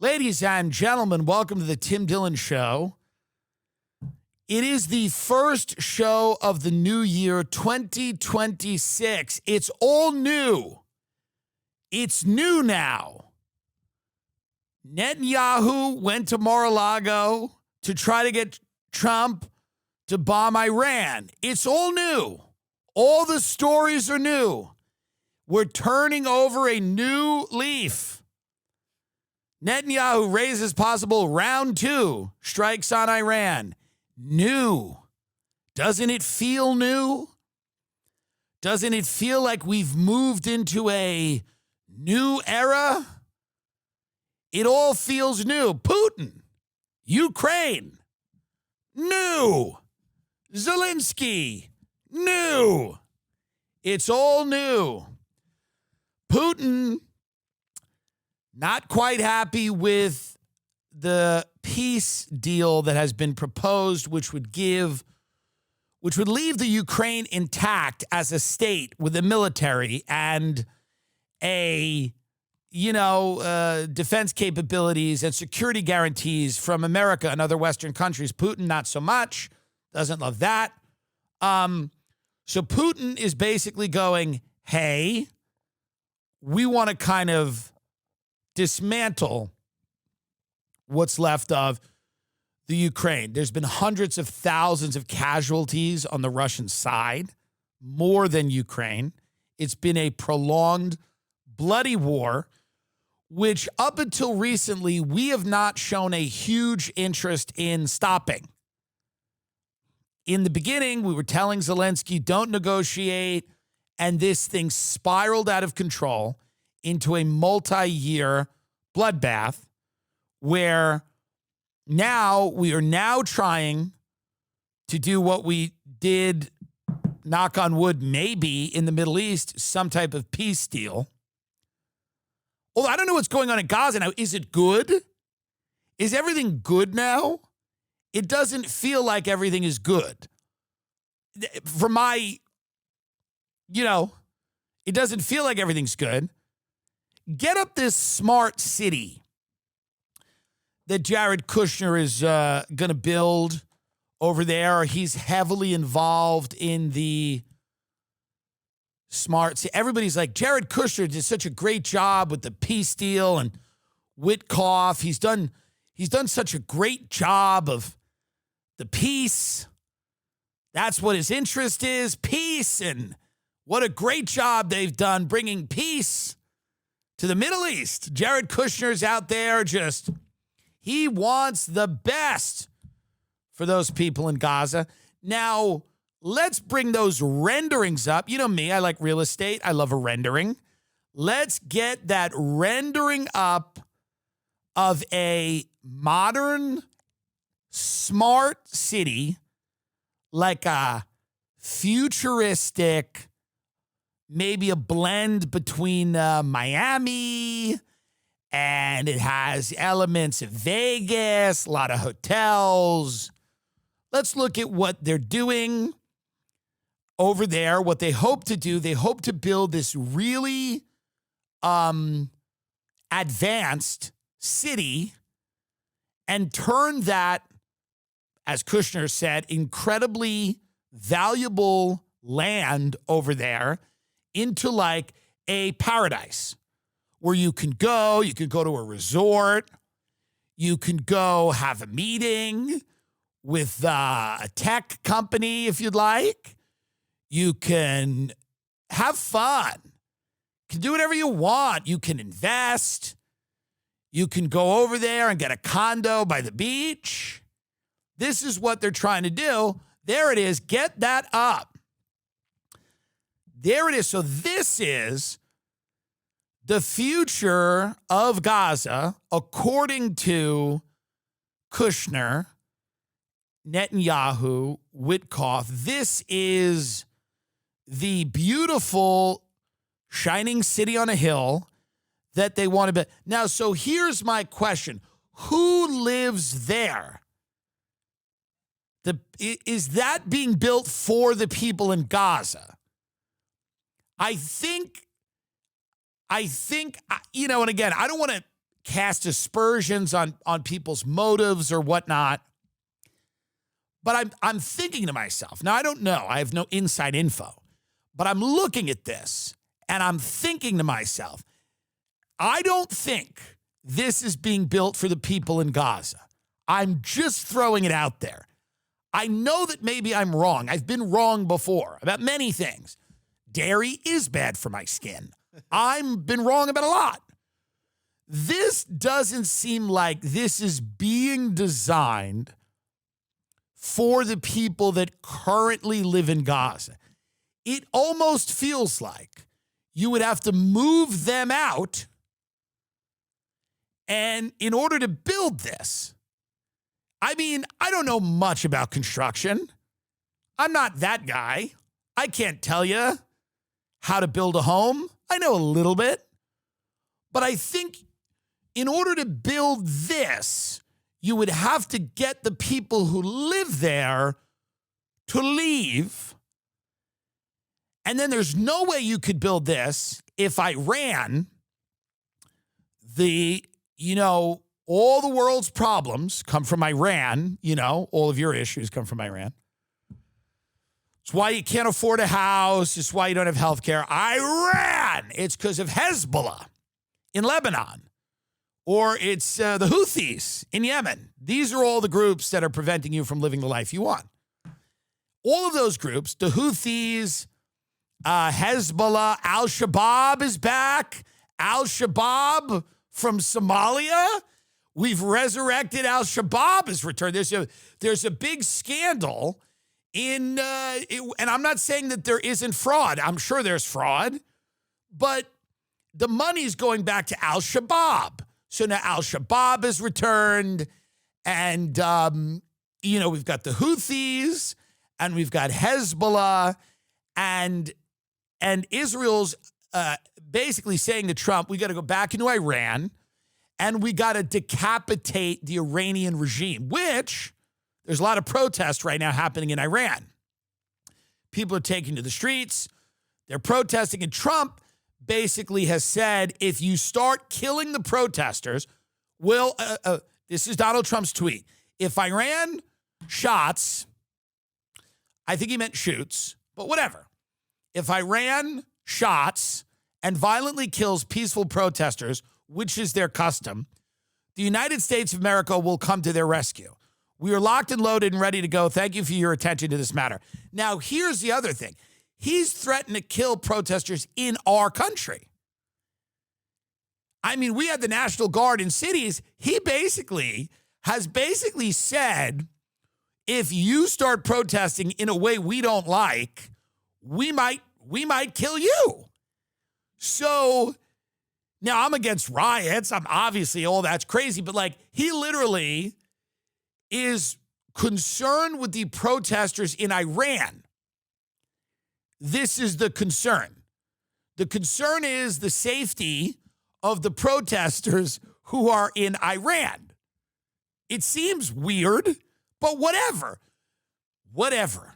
Ladies and gentlemen, welcome to the Tim Dillon Show. It is the first show of the new year, 2026. It's all new. It's new now. Netanyahu went to Mar-a-Lago to try to get Trump to bomb Iran. It's all new. All the stories are new. We're turning over a new leaf. Netanyahu raises possible round 2 strikes on Iran. New. Doesn't it feel new? Doesn't it feel like we've moved into a new era? It all feels new. Putin, Ukraine, new. Zelensky, new. It's all new. Putin, not quite happy with the peace deal that has been proposed, which would leave the Ukraine intact as a state with a military and defense capabilities and security guarantees from America and other Western countries. Putin, not so much, doesn't love that. So Putin is basically going, hey, we want to kind of dismantle what's left of the Ukraine. There's been hundreds of thousands of casualties on the Russian side, more than Ukraine. It's been a prolonged, bloody war, which up until recently, we have not shown a huge interest in stopping. In the beginning, we were telling Zelensky, don't negotiate, and this thing spiraled out of control into a multi-year bloodbath where now we are now trying to do what we did, knock on wood, maybe in the Middle East, some type of peace deal. Well, I don't know what's going on in Gaza now. Is it good? Is everything good now? It doesn't feel like everything is good. For my, it doesn't feel like everything's good. Get up this smart city that Jared Kushner is going to build over there. He's heavily involved in the smart city. Everybody's like, Jared Kushner did such a great job with the peace deal and Witkoff. He's done such a great job of the peace. That's what his interest is, peace. And what a great job they've done bringing peace to the Middle East. Jared Kushner's out there he wants the best for those people in Gaza. Now, let's bring those renderings up. You know me, I like real estate. I love a rendering. Let's get that rendering up of a modern, smart city, like a futuristic, maybe a blend between Miami, and it has elements of Vegas, a lot of hotels. Let's look at what they're doing over there, what they hope to do. They hope to build this really advanced city and turn that, as Kushner said, incredibly valuable land over there into like a paradise where you can go to a resort, you can go have a meeting with a tech company if you'd like. You can have fun. You can do whatever you want. You can invest. You can go over there and get a condo by the beach. This is what they're trying to do. There it is. Get that up. There it is. So this is the future of Gaza, according to Kushner, Netanyahu, Witkoff. This is the beautiful, shining city on a hill that they want to build. Now, so here's my question. Who lives there? Is that being built for the people in Gaza? I think, and again, I don't want to cast aspersions on people's motives or whatnot. But I'm thinking to myself, now I don't know, I have no inside info, but I'm looking at this and I'm thinking to myself, I don't think this is being built for the people in Gaza. I'm just throwing it out there. I know that maybe I'm wrong. I've been wrong before about many things. Dairy is bad for my skin. I've been wrong about a lot. This doesn't seem like this is being designed for the people that currently live in Gaza. It almost feels like you would have to move them out, and in order to build this, I mean, I don't know much about construction. I'm not that guy. I can't tell you how to build a home. I know a little bit. But I think in order to build this, you would have to get the people who live there to leave. And then there's no way you could build this if Iran, all the world's problems come from Iran. All of your issues come from Iran. It's why you can't afford a house. It's why you don't have health care. Iran! It's because of Hezbollah in Lebanon. Or it's the Houthis in Yemen. These are all the groups that are preventing you from living the life you want. All of those groups, the Houthis, Hezbollah, Al-Shabaab is back. Al-Shabaab from Somalia. We've resurrected Al-Shabaab has returned. There's a big scandal and I'm not saying that there isn't fraud. I'm sure there's fraud, but the money's going back to Al-Shabaab. So now Al-Shabaab has returned, and we've got the Houthis, and we've got Hezbollah, and Israel's basically saying to Trump, we got to go back into Iran, and we got to decapitate the Iranian regime, which there's a lot of protests right now happening in Iran. People are taking to the streets. They're protesting, and Trump basically has said, if you start killing the protesters, this is Donald Trump's tweet. If Iran shots, I think he meant shoots, but whatever. If Iran shots and violently kills peaceful protesters, which is their custom, the United States of America will come to their rescue. We are locked and loaded and ready to go. Thank you for your attention to this matter. Now, here's the other thing. He's threatened to kill protesters in our country. I mean, we had the National Guard in cities. He has basically said, if you start protesting in a way we don't like, we might kill you. So now I'm against riots. I'm obviously all that's crazy, but he literally is concerned with the protesters in Iran. This is the concern. The concern is the safety of the protesters who are in Iran. It seems weird, but whatever. Whatever.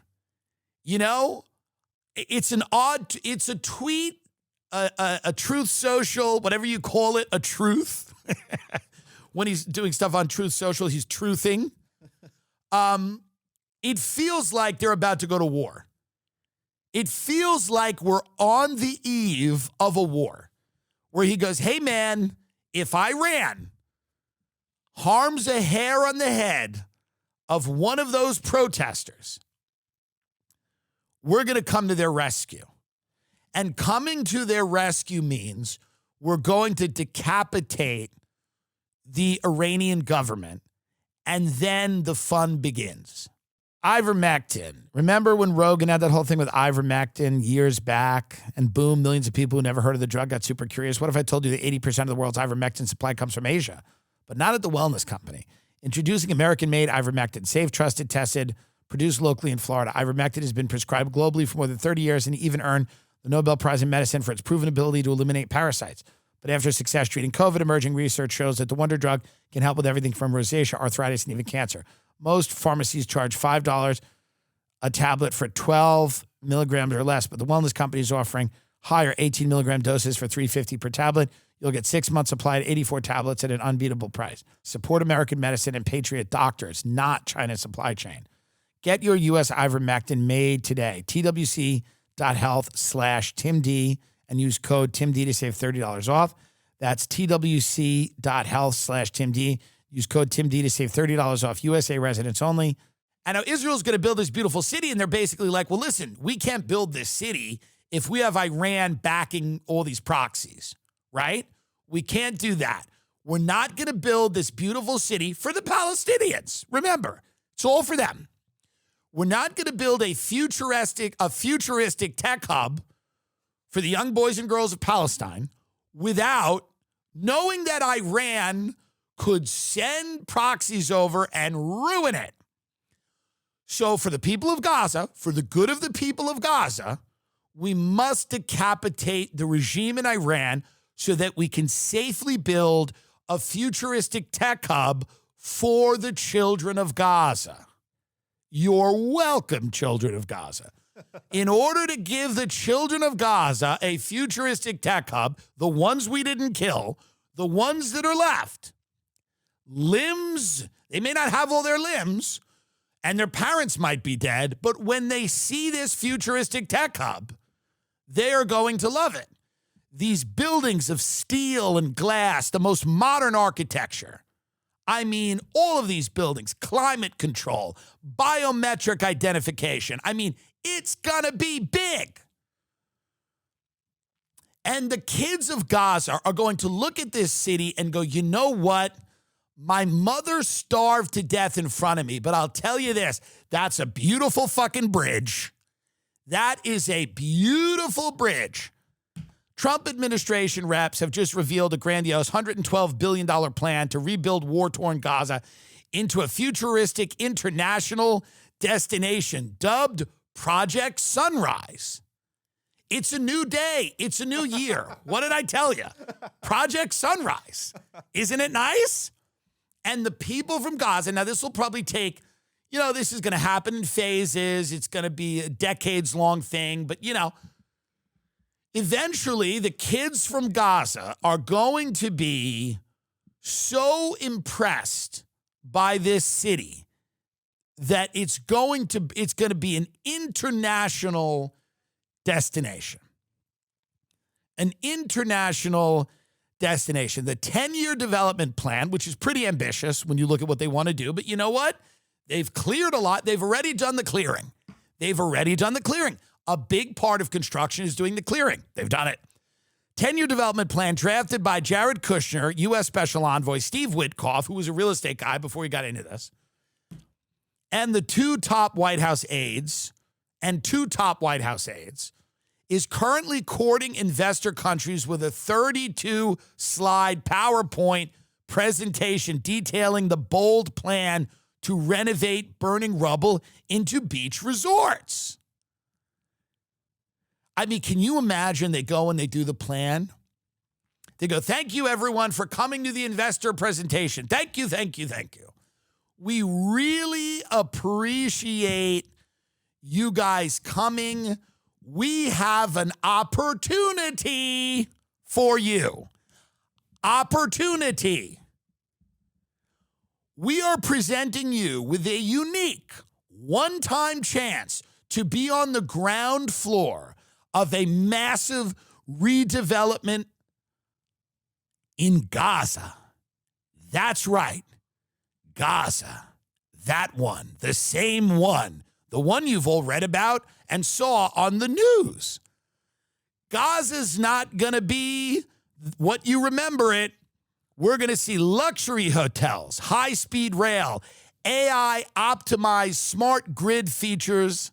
It's a tweet, a truth social, whatever you call it, a truth. When he's doing stuff on Truth Social, he's truthing. It feels like they're about to go to war. It feels like we're on the eve of a war where he goes, hey, man, if Iran harms a hair on the head of one of those protesters, we're going to come to their rescue. And coming to their rescue means we're going to decapitate the Iranian government, and then the fun begins. Ivermectin. Remember when Rogan had that whole thing with ivermectin years back, and boom, millions of people who never heard of the drug got super curious? What if I told you that 80% of the world's ivermectin supply comes from Asia, but not at the wellness company? Introducing American-made ivermectin, safe, trusted, tested, produced locally in Florida. Ivermectin has been prescribed globally for more than 30 years and even earned the Nobel Prize in Medicine for its proven ability to eliminate parasites. But after success treating COVID, emerging research shows that the wonder drug can help with everything from rosacea, arthritis, and even cancer. Most pharmacies charge $5 a tablet for 12 milligrams or less, but the wellness company is offering higher 18 milligram doses for $3.50 per tablet. You'll get 6 months supply at 84 tablets at an unbeatable price. Support American medicine and patriot doctors, not China's supply chain. Get your U.S. ivermectin made today. twc.health/TimD and use code TimD to save $30 off. That's twc.health/TimD. Use code TimD to save $30 off. USA residents only. I know Israel's going to build this beautiful city, and they're basically like, well, listen, we can't build this city if we have Iran backing all these proxies, right? We can't do that. We're not going to build this beautiful city for the Palestinians. Remember, it's all for them. We're not going to build a futuristic tech hub for the young boys and girls of Palestine without knowing that Iran could send proxies over and ruin it. So for the people of Gaza, for the good of the people of Gaza, we must decapitate the regime in Iran so that we can safely build a futuristic tech hub for the children of Gaza. You're welcome, children of Gaza. In order to give the children of Gaza a futuristic tech hub, the ones we didn't kill, the ones that are left, limbs, they may not have all their limbs, and their parents might be dead, but when they see this futuristic tech hub, they are going to love it. These buildings of steel and glass, the most modern architecture. I mean, all of these buildings, climate control, biometric identification. I mean, it's going to be big. And the kids of Gaza are going to look at this city and go, you know what? My mother starved to death in front of me, but I'll tell you this, that's a beautiful fucking bridge. That is a beautiful bridge. Trump administration reps have just revealed a grandiose $112 billion plan to rebuild war-torn Gaza into a futuristic international destination dubbed Project Sunrise. It's a new day. It's a new year. What did I tell you? Project Sunrise. Isn't it nice? And the people from Gaza, now this will probably take, this is going to happen in phases. It's going to be a decades-long thing. But, eventually the kids from Gaza are going to be so impressed by this city that it's going to be an international destination. An international destination. The 10-year development plan, which is pretty ambitious when you look at what they want to do, but you know what? They've cleared a lot. They've already done the clearing. A big part of construction is doing the clearing. They've done it. 10-year development plan drafted by Jared Kushner, U.S. Special Envoy, Steve Witkoff, who was a real estate guy before he got into this, and the two top White House aides, is currently courting investor countries with a 32-slide PowerPoint presentation detailing the bold plan to renovate burning rubble into beach resorts. I mean, can you imagine they go and they do the plan? They go, thank you, everyone, for coming to the investor presentation. Thank you, thank you, thank you. We really appreciate you guys coming. We have an opportunity for you. Opportunity. We are presenting you with a unique one-time chance to be on the ground floor of a massive redevelopment in Gaza. That's right. Gaza. That one. The same one. The one you've all read about and saw on the news. Gaza's not going to be what you remember it. We're going to see luxury hotels, high-speed rail, AI-optimized smart grid features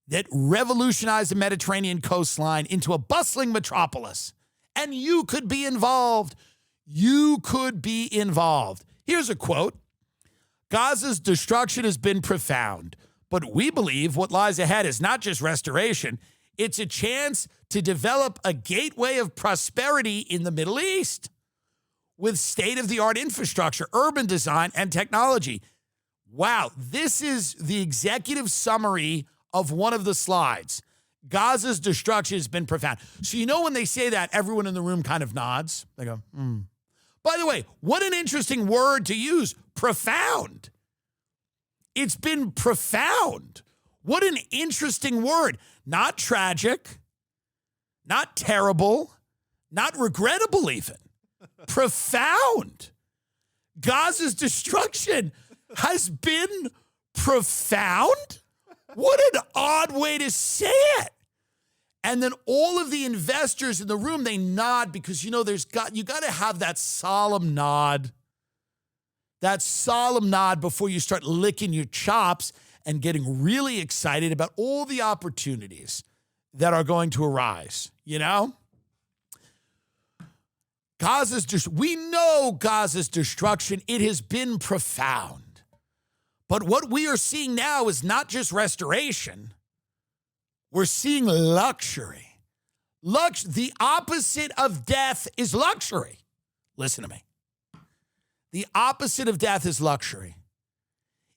that revolutionize the Mediterranean coastline into a bustling metropolis. And you could be involved. You could be involved. Here's a quote. Gaza's destruction has been profound, but we believe what lies ahead is not just restoration. It's a chance to develop a gateway of prosperity in the Middle East with state-of-the-art infrastructure, urban design, and technology. Wow, this is the executive summary of one of the slides. Gaza's destruction has been profound. So you know when they say that, everyone in the room kind of nods. They go, By the way, what an interesting word to use, profound. It's been profound. What an interesting word. Not tragic, not terrible, not regrettable even. Profound. Gaza's destruction has been profound? What an odd way to say it. And then all of the investors in the room, they nod because, you got to have that solemn nod. That solemn nod before you start licking your chops and getting really excited about all the opportunities that are going to arise, We know Gaza's destruction. It has been profound. But what we are seeing now is not just restoration. We're seeing luxury. The opposite of death is luxury. Listen to me. The opposite of death is luxury.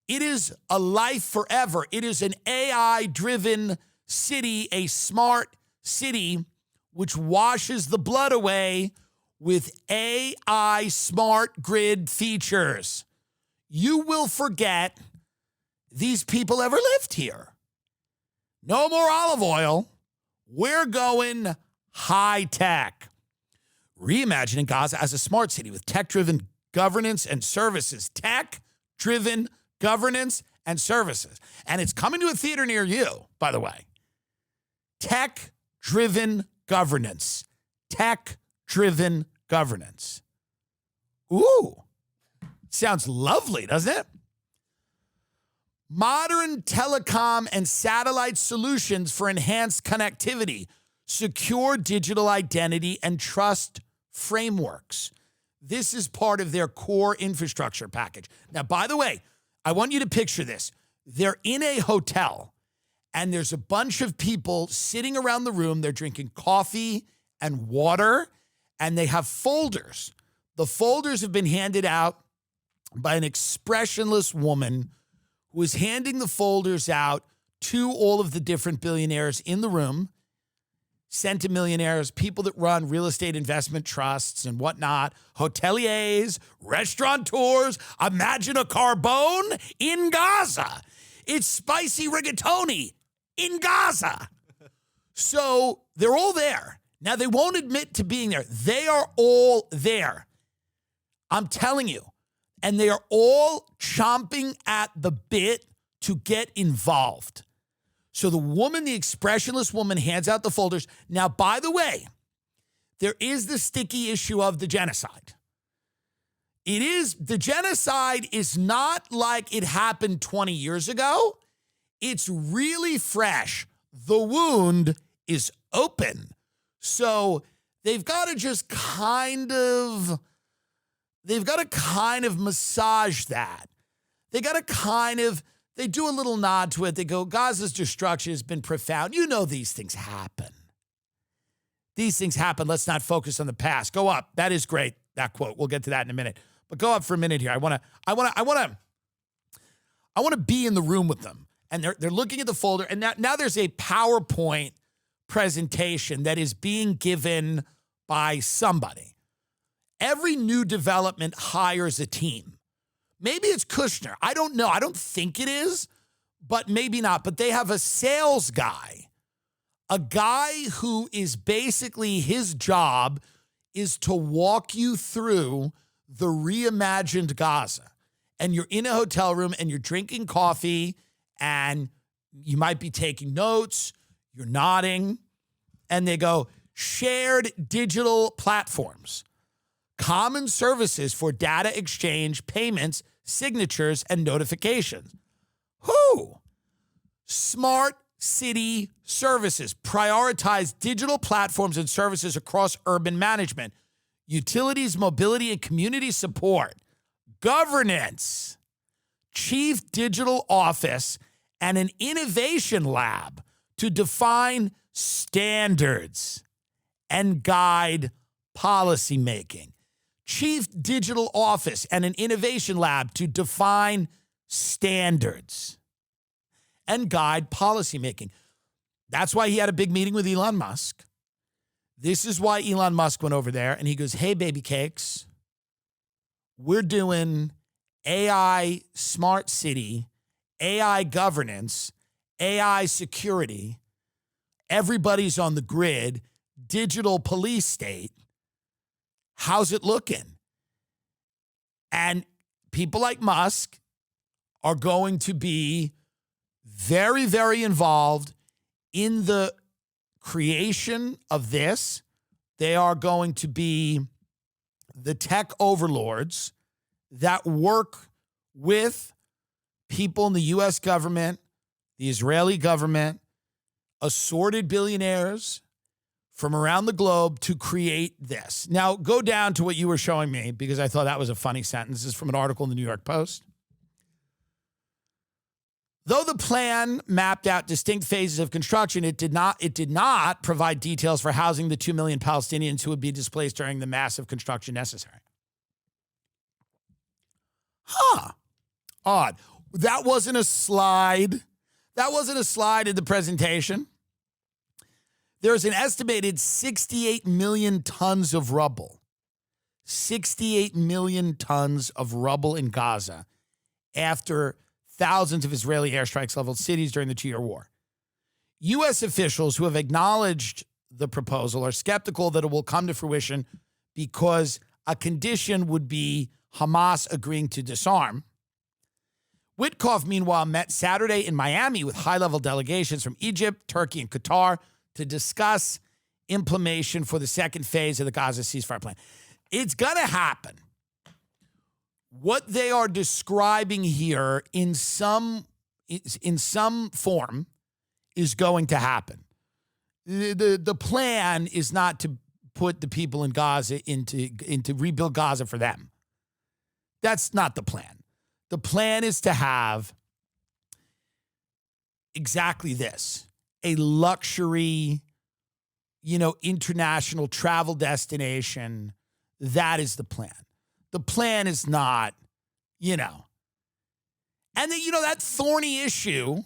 It is a life forever. It is an AI-driven city, a smart city, which washes the blood away with AI smart grid features. You will forget these people ever lived here. No more olive oil. We're going high tech. Reimagining Gaza as a smart city with tech-driven governance and services. Tech-driven governance and services. And it's coming to a theater near you, by the way. Tech-driven governance. Tech-driven governance. Ooh. Sounds lovely, doesn't it? Modern telecom and satellite solutions for enhanced connectivity, secure digital identity, and trust frameworks. This is part of their core infrastructure package. Now, by the way, I want you to picture this. They're in a hotel, and there's a bunch of people sitting around the room. They're drinking coffee and water, and they have folders. The folders have been handed out by an expressionless woman who is handing the folders out to all of the different billionaires in the room, centimillionaires, people that run real estate investment trusts and whatnot, hoteliers, restaurateurs. Imagine a Carbone in Gaza. It's spicy rigatoni in Gaza. So they're all there. Now, they won't admit to being there. They are all there. I'm telling you. And they are all chomping at the bit to get involved. So the woman, the expressionless woman, hands out the folders. Now, by the way, there is the sticky issue of the genocide. The genocide is not like it happened 20 years ago. It's really fresh. The wound is open. So they've got to just kind of massage that. They do a little nod to it. They go, Gaza's destruction has been profound. You know these things happen. These things happen. Let's not focus on the past. Go up. That is great, that quote. We'll get to that in a minute. But go up for a minute here. I want to be in the room with them. And they're looking at the folder. And now there's a PowerPoint presentation that is being given by somebody. Every new development hires a team. Maybe it's Kushner. I don't know. I don't think it is, but maybe not. But they have a sales guy, a guy who is basically his job is to walk you through the reimagined Gaza. And you're in a hotel room and you're drinking coffee and you might be taking notes. You're nodding. And they go, shared digital platforms. Common services for data exchange, payments, signatures, and notifications. Smart city services. Prioritize digital platforms and services across urban management. Utilities, mobility, and community support. Governance. Chief digital office and an innovation lab to define standards and guide policymaking. Chief digital office and an innovation lab to define standards and guide policymaking. That's why he had a big meeting with Elon Musk. This is why Elon Musk went over there and he goes, hey, baby cakes, we're doing AI smart city, AI governance, AI security. Everybody's on the grid, digital police state. How's it looking? And people like Musk are going to be very, very involved in the creation of this. They are going to be the tech overlords that work with people in the U.S. government, the Israeli government, assorted billionaires from around the globe to create this. Now, go down to what you were showing me because I thought that was a funny sentence. This is from an article in the New York Post. Though the plan mapped out distinct phases of construction, it did not provide details for housing the 2 million Palestinians who would be displaced during the massive construction necessary. Odd. That wasn't a slide. That wasn't a slide in the presentation. There's an estimated 68 million tons of rubble. 68 million tons of rubble in Gaza after thousands of Israeli airstrikes leveled cities during the 2-year war. U.S. officials who have acknowledged the proposal are skeptical that it will come to fruition because a condition would be Hamas agreeing to disarm. Witkoff, meanwhile, met Saturday in Miami with high-level delegations from Egypt, Turkey, and Qatar to discuss implementation for the second phase of the Gaza ceasefire plan. It's going to happen. What they are describing here in some form is going to happen. The plan is not to put the people in Gaza into rebuild Gaza for them. That's not the plan. The plan is to have exactly this, a luxury, international travel destination. That is the plan. The plan is not, and then, that thorny issue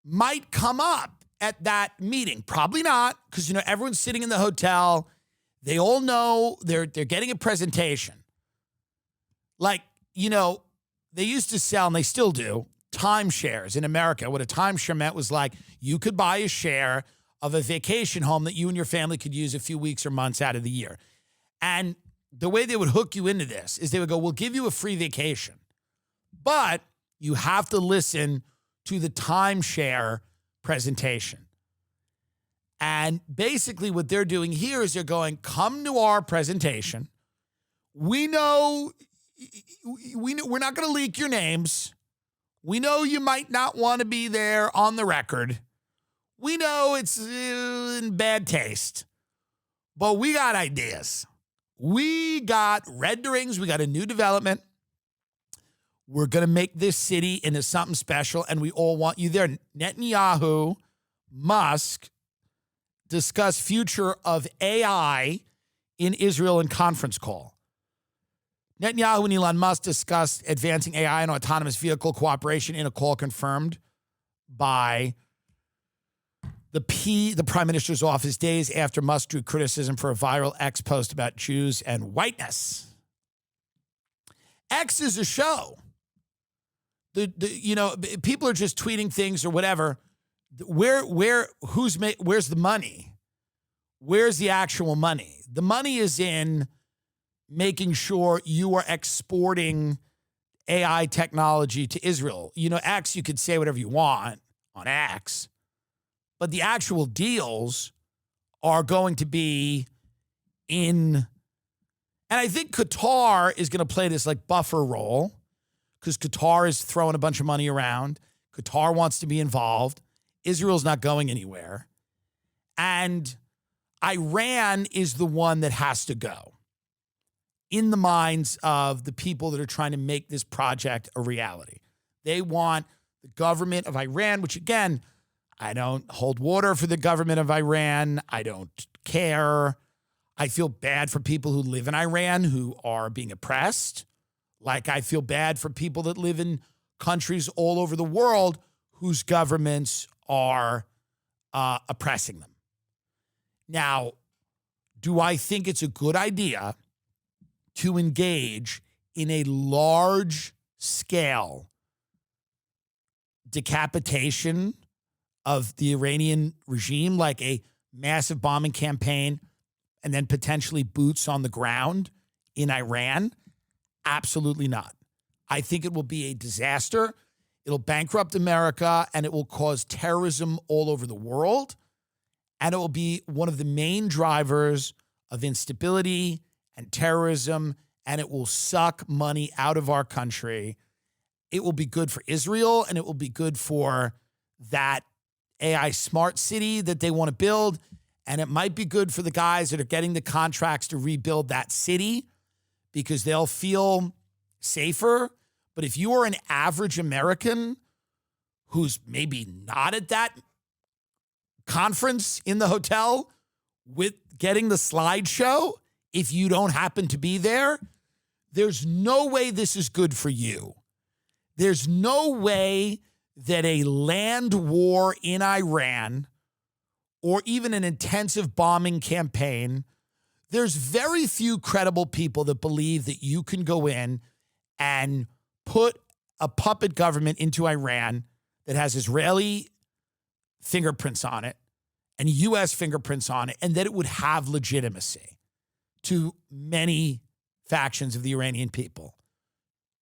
might come up at that meeting. Probably not, because, everyone's sitting in the hotel. They all know they're getting a presentation. Like, they used to sell, and they still do, timeshares in America. What a timeshare meant was like you could buy a share of a vacation home that you and your family could use a few weeks or months out of the year. And the way they would hook you into this is they would go, we'll give you a free vacation, but you have to listen to the timeshare presentation. And basically what they're doing here is they're going, come to our presentation. We know we're not going to leak your names. We know you might not want to be there on the record. We know it's in bad taste, but we got ideas. We got renderings. We got a new development. We're going to make this city into something special, and we all want you there. Netanyahu, Musk discuss future of AI in Israel in conference call. Netanyahu and Elon Musk discussed advancing AI and autonomous vehicle cooperation in a call confirmed by the Prime Minister's office days after Musk drew criticism for a viral X post about Jews and whiteness. X is a show. People are just tweeting things or whatever. Where's the money? Where's the actual money? The money is in making sure you are exporting AI technology to Israel. X, you could say whatever you want on X, but the actual deals are going to be in, and I think Qatar is going to play this like buffer role because Qatar is throwing a bunch of money around. Qatar wants to be involved. Israel's not going anywhere. And Iran is the one that has to go in the minds of the people that are trying to make this project a reality. They want the government of Iran, which again, I don't hold water for the government of Iran. I don't care. I feel bad for people who live in Iran who are being oppressed. Like I feel bad for people that live in countries all over the world whose governments are oppressing them. Now, do I think it's a good idea to engage in a large-scale decapitation of the Iranian regime, like a massive bombing campaign and then potentially boots on the ground in Iran? Absolutely not. I think it will be a disaster. It'll bankrupt America, and it will cause terrorism all over the world. And it will be one of the main drivers of instability and terrorism, and it will suck money out of our country. It will be good for Israel, and it will be good for that AI smart city that they want to build. And it might be good for the guys that are getting the contracts to rebuild that city because they'll feel safer. But if you are an average American who's maybe not at that conference in the hotel with getting the slideshow, if you don't happen to be there, there's no way this is good for you. There's no way that a land war in Iran or even an intensive bombing campaign, there's very few credible people that believe that you can go in and put a puppet government into Iran that has Israeli fingerprints on it and U.S. fingerprints on it, and that it would have legitimacy to many factions of the Iranian people.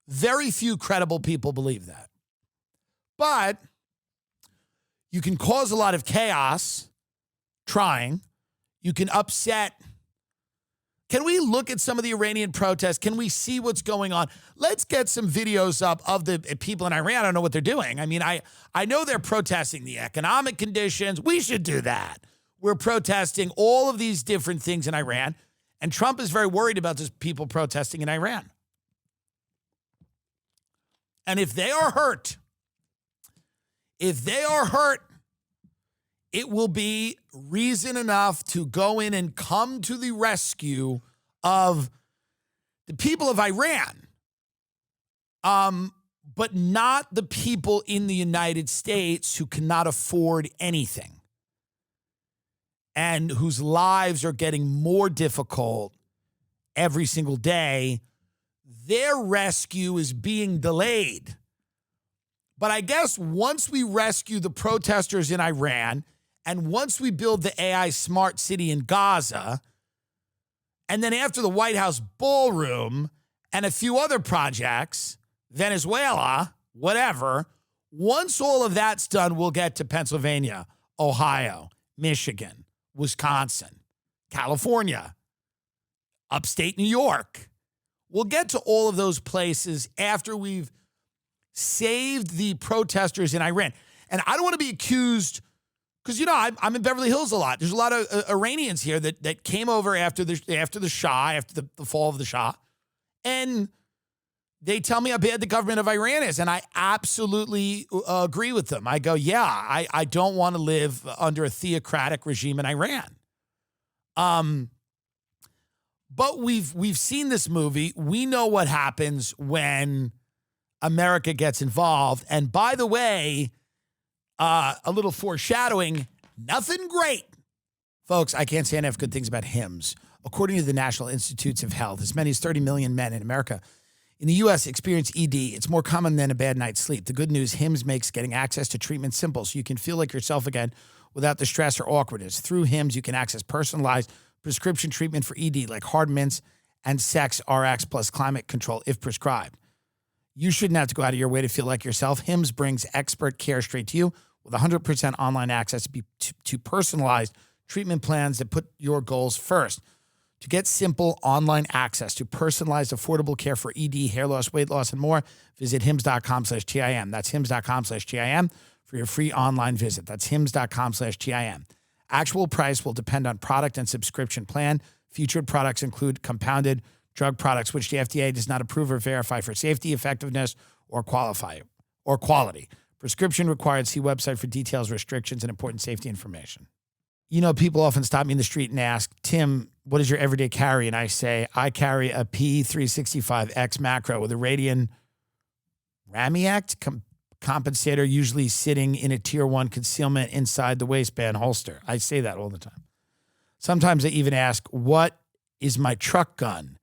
Very few credible people believe that. But you can cause a lot of chaos trying. You can upset. Can we look at some of the Iranian protests? Can we see what's going on? Let's get some videos up of the people in Iran. I don't know what they're doing. I mean, I know they're protesting the economic conditions. We should do that. We're protesting all of these different things in Iran. And Trump is very worried about these people protesting in Iran. And if they are hurt, it will be reason enough to go in and come to the rescue of the people of Iran, but not the people in the United States who cannot afford anything and whose lives are getting more difficult every single day. Their rescue is being delayed. But I guess once we rescue the protesters in Iran, and once we build the AI smart city in Gaza, and then after the White House ballroom and a few other projects, Venezuela, whatever, once all of that's done, we'll get to Pennsylvania, Ohio, Michigan, Wisconsin, California, upstate New York. We'll get to all of those places after we've saved the protesters in Iran. And I don't want to be accused, because, you know, I'm in Beverly Hills a lot. There's a lot of Iranians here that came over after the Shah, after the fall of the Shah. And they tell me how bad the government of Iran is. And I absolutely agree with them. I go, yeah, I don't want to live under a theocratic regime in Iran. But we've seen this movie. We know what happens when America gets involved. And by the way, a little foreshadowing, nothing great. Folks, I can't say enough good things about HIMSS. According to the National Institutes of Health, as many as 30 million men in America in the U.S. experience ED. It's more common than a bad night's sleep. The good news, HIMSS makes getting access to treatment simple so you can feel like yourself again without the stress or awkwardness. Through HIMSS, you can access personalized prescription treatment for ED like hard mints and Sex RX plus climate control if prescribed. You shouldn't have to go out of your way to feel like yourself. HIMSS brings expert care straight to you with 100% online access to personalized treatment plans that put your goals first. To get simple online access to personalized, affordable care for ED, hair loss, weight loss, and more, visit hims.com/TIM. That's hims.com/TIM for your free online visit. That's hims.com/TIM. Actual price will depend on product and subscription plan. Featured products include compounded drug products, which the FDA does not approve or verify for safety, effectiveness, or quality. Prescription required. See website for details, restrictions, and important safety information. You know, people often stop me in the street and ask, Tim, what is your everyday carry? And I say, I carry a P365X macro with a Radian Ramiact compensator, usually sitting in a tier 1 concealment inside the waistband holster. I say that all the time. Sometimes I even ask, what is my truck gun?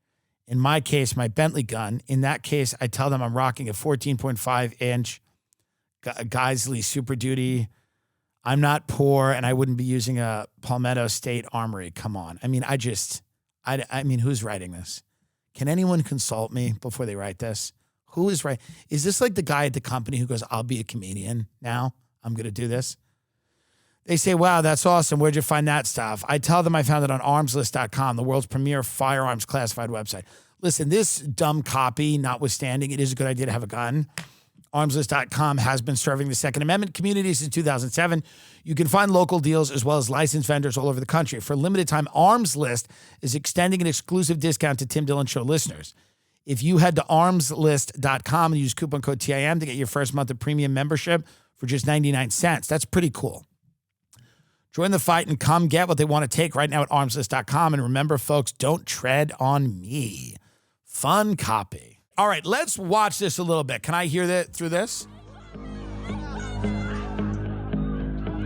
In my case, my Bentley gun. In that case, I tell them I'm rocking a 14.5-inch Geisley Super Duty. I'm not poor, and I wouldn't be using a Palmetto State Armory. Come on. I mean, I mean, who's writing this? Can anyone consult me before they write this? Who is right? Is this like the guy at the company who goes, I'll be a comedian now? I'm going to do this. They say, wow, that's awesome. Where'd you find that stuff? I tell them I found it on armslist.com, the world's premier firearms classified website. Listen, this dumb copy notwithstanding, it is a good idea to have a gun. Armslist.com has been serving the Second Amendment community since 2007. You can find local deals as well as licensed vendors all over the country. For a limited time, Armslist is extending an exclusive discount to Tim Dillon Show listeners. If you head to armslist.com and use coupon code TIM to get your first month of premium membership for just 99 cents, that's pretty cool. Join the fight and come get what they want to take right now at armslist.com. And remember, folks, don't tread on me. Fun copy. All right, let's watch this a little bit. Can I hear that through this?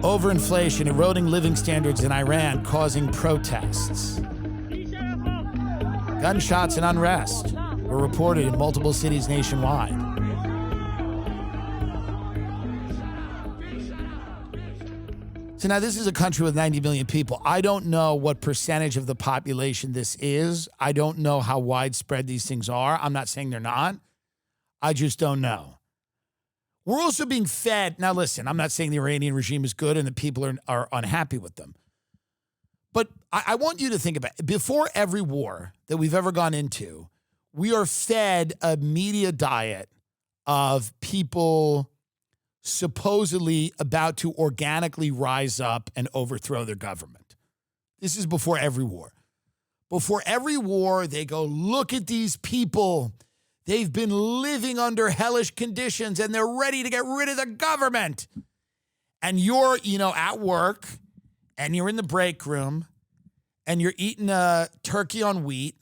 Overinflation, eroding living standards in Iran, causing protests. Gunshots and unrest were reported in multiple cities nationwide. So now this is a country with 90 million people. I don't know what percentage of the population this is. I don't know how widespread these things are. I'm not saying they're not. I just don't know. We're also being fed. Now, listen, I'm not saying the Iranian regime is good and the people are unhappy with them. But I want you to think about it. Before every war that we've ever gone into, we are fed a media diet of people supposedly about to organically rise up and overthrow their government. This is before every war. Before every war, they go, look at these people. They've been living under hellish conditions and they're ready to get rid of the government. And you're, at work and you're in the break room and you're eating a turkey on wheat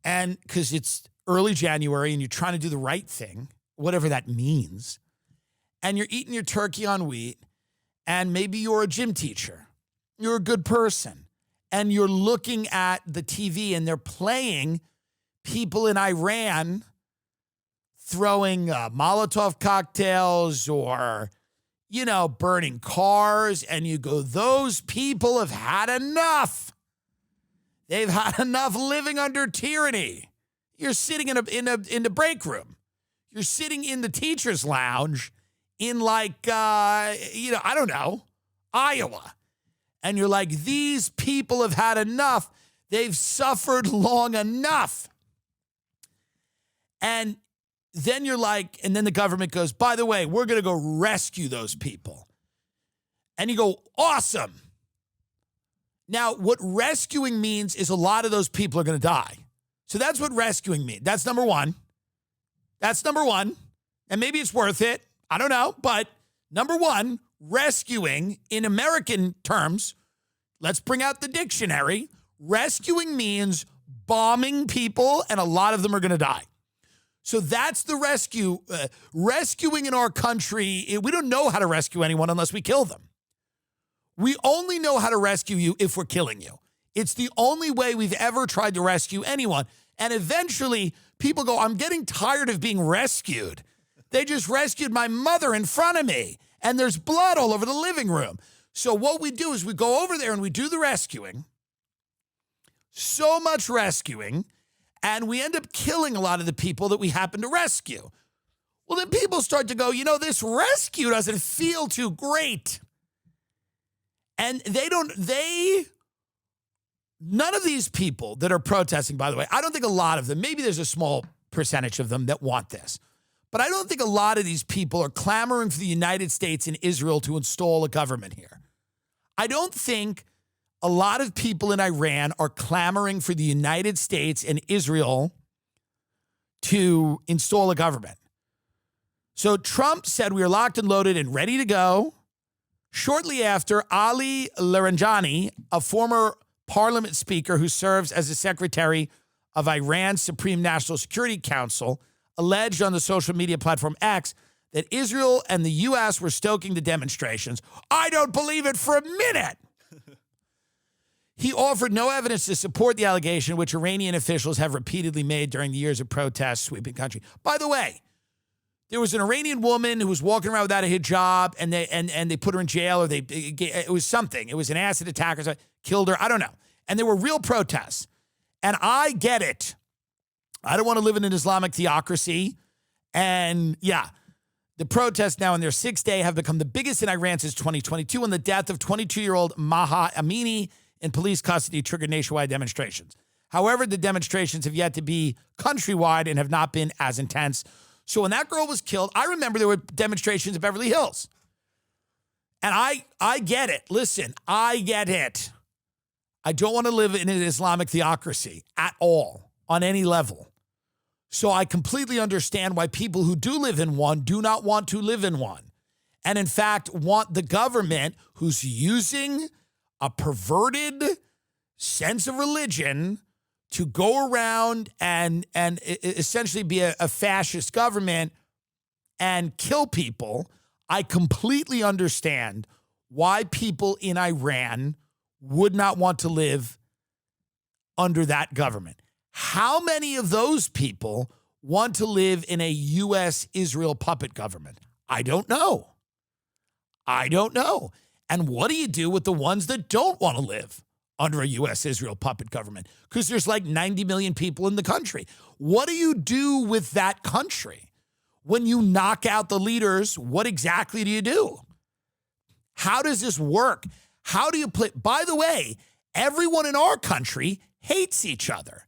and because it's early January and you're trying to do the right thing, whatever that means. And you're eating your turkey on wheat, and maybe you're a gym teacher. You're a good person. And you're looking at the TV, and they're playing people in Iran throwing Molotov cocktails or, burning cars. And you go, those people have had enough. They've had enough living under tyranny. You're sitting in the break room. You're sitting in the teacher's lounge in I don't know, Iowa. And you're like, these people have had enough. They've suffered long enough. And then you're like, and then the government goes, by the way, we're going to go rescue those people. And you go, awesome. Now, what rescuing means is a lot of those people are going to die. So that's what rescuing means. That's number one. And maybe it's worth it. I don't know, but number one, rescuing in American terms, let's bring out the dictionary. Rescuing means bombing people, and a lot of them are going to die. So that's the rescue. Rescuing in our country, we don't know how to rescue anyone unless we kill them. We only know how to rescue you if we're killing you. It's the only way we've ever tried to rescue anyone. And eventually, people go, I'm getting tired of being rescued. They just rescued my mother in front of me, and there's blood all over the living room. So what we do is we go over there and we do the rescuing, so much rescuing, and we end up killing a lot of the people that we happen to rescue. Well, then people start to go, this rescue doesn't feel too great. And none of these people that are protesting, by the way, I don't think a lot of them, maybe there's a small percentage of them that want this. But I don't think a lot of these people are clamoring for the United States and Israel to install a government here. I don't think a lot of people in Iran are clamoring for the United States and Israel to install a government. So Trump said we are locked and loaded and ready to go. Shortly after, Ali Larijani, a former parliament speaker who serves as the secretary of Iran's Supreme National Security Council, alleged on the social media platform X that Israel and the U.S. were stoking the demonstrations. I don't believe it for a minute. He offered no evidence to support the allegation, which Iranian officials have repeatedly made during the years of protests sweeping the country. By the way, there was an Iranian woman who was walking around without a hijab, and they put her in jail, or it was something. It was an acid attack or something, killed her. I don't know. And there were real protests. And I get it. I don't want to live in an Islamic theocracy. And yeah, the protests now in their sixth day have become the biggest in Iran since 2022, when the death of 22-year-old Maha Amini in police custody triggered nationwide demonstrations. However, the demonstrations have yet to be countrywide and have not been as intense. So when that girl was killed, I remember there were demonstrations in Beverly Hills. And I get it. Listen, I get it. I don't want to live in an Islamic theocracy at all, on any level. So I completely understand why people who do live in one do not want to live in one. And in fact, want the government who's using a perverted sense of religion to go around and essentially be a fascist government and kill people. I completely understand why people in Iran would not want to live under that government. How many of those people want to live in a U.S.-Israel puppet government? I don't know. I don't know. And what do you do with the ones that don't want to live under a U.S.-Israel puppet government? Because there's like 90 million people in the country. What do you do with that country? When you knock out the leaders, what exactly do you do? How does this work? How do you play? By the way, everyone in our country hates each other.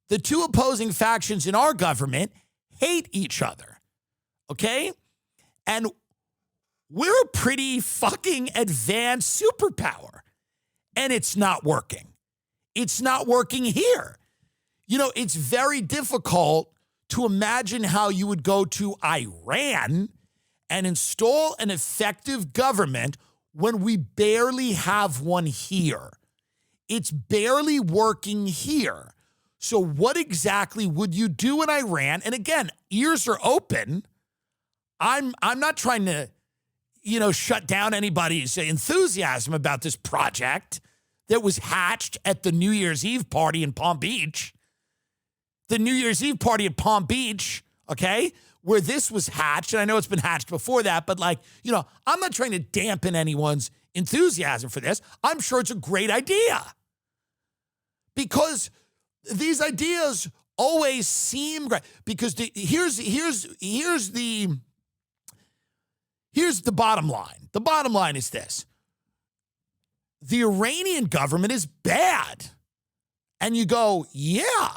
The two opposing factions in our government hate each other. Okay? And we're a pretty fucking advanced superpower. And it's not working. It's not working here. You know, it's very difficult to imagine how you would go to Iran and install an effective government when we barely have one here. It's barely working here. So what exactly would you do in Iran? And again, ears are open. I'm not trying to, shut down anybody's enthusiasm about this project that was hatched at the New Year's Eve party in Palm Beach. The New Year's Eve party at Palm Beach, okay, where this was hatched. And I know it's been hatched before that, but I'm not trying to dampen anyone's enthusiasm for this. I'm sure it's a great idea. Because these ideas always seem great. Because here's the bottom line. The bottom line is this. The Iranian government is bad. And you go, yeah.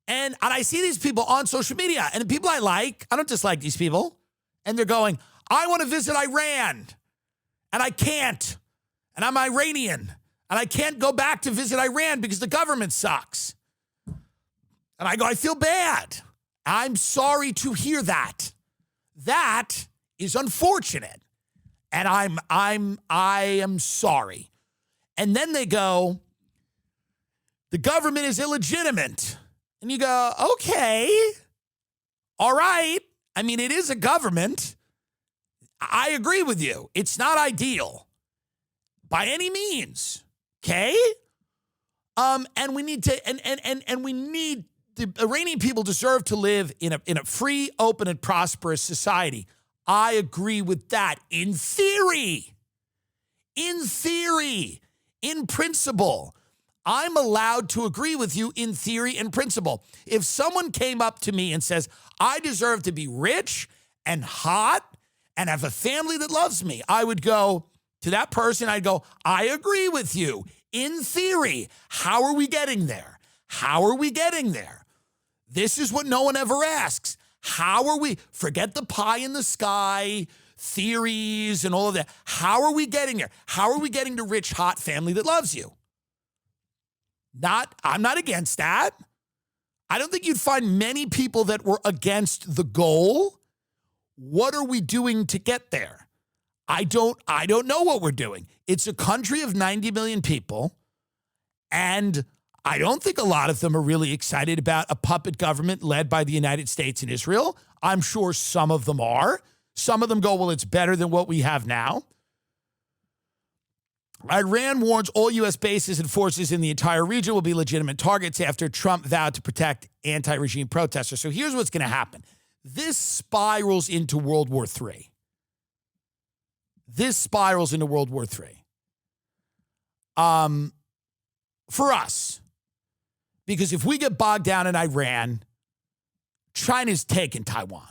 And I see these people on social media, and the people I like, I don't dislike these people. And they're going, I want to visit Iran. And I can't. And I'm Iranian. And I can't go back to visit Iran because the government sucks. And I go, I feel bad. I'm sorry to hear that. That is unfortunate. And I am sorry. And then they go, the government is illegitimate. And you go, okay, all right. I mean, it is a government. I agree with you. It's not ideal by any means. Okay? And we need to, and we need, the Iranian people deserve to live in a free, open, and prosperous society. I agree with that in theory. In theory. In principle. I'm allowed to agree with you in theory and principle. If someone came up to me and says, I deserve to be rich and hot and have a family that loves me, I would go to that person, I'd go, I agree with you in theory. How are we getting there? How are we getting there? This is what no one ever asks. How are we, forget the pie in the sky, theories and all of that. How are we getting there? How are we getting to rich, hot family that loves you? I'm not against that. I don't think you'd find many people that were against the goal. What are we doing to get there? I don't know what we're doing. It's a country of 90 million people, and I don't think a lot of them are really excited about a puppet government led by the United States and Israel. I'm sure some of them are. Some of them go, well, it's better than what we have now. Iran warns all U.S. bases and forces in the entire region will be legitimate targets after Trump vowed to protect anti-regime protesters. So here's what's going to happen. This spirals into World War III. This spirals into World War III. For us. Because if we get bogged down in Iran, China's taking Taiwan.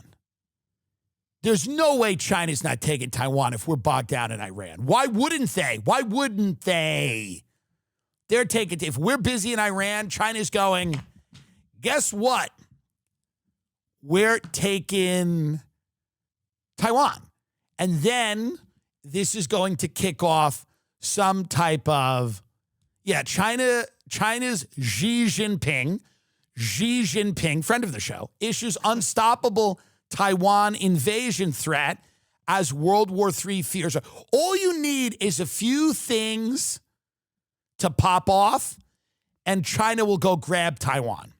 There's no way China's not taking Taiwan if we're bogged down in Iran. Why wouldn't they? Why wouldn't they? They're taking, if we're busy in Iran, China's going, guess what? We're taking Taiwan. And then this is going to kick off some type of, China's Xi Jinping, friend of the show, issues unstoppable Taiwan invasion threat as World War III fears. All you need is a few things to pop off, and China will go grab Taiwan.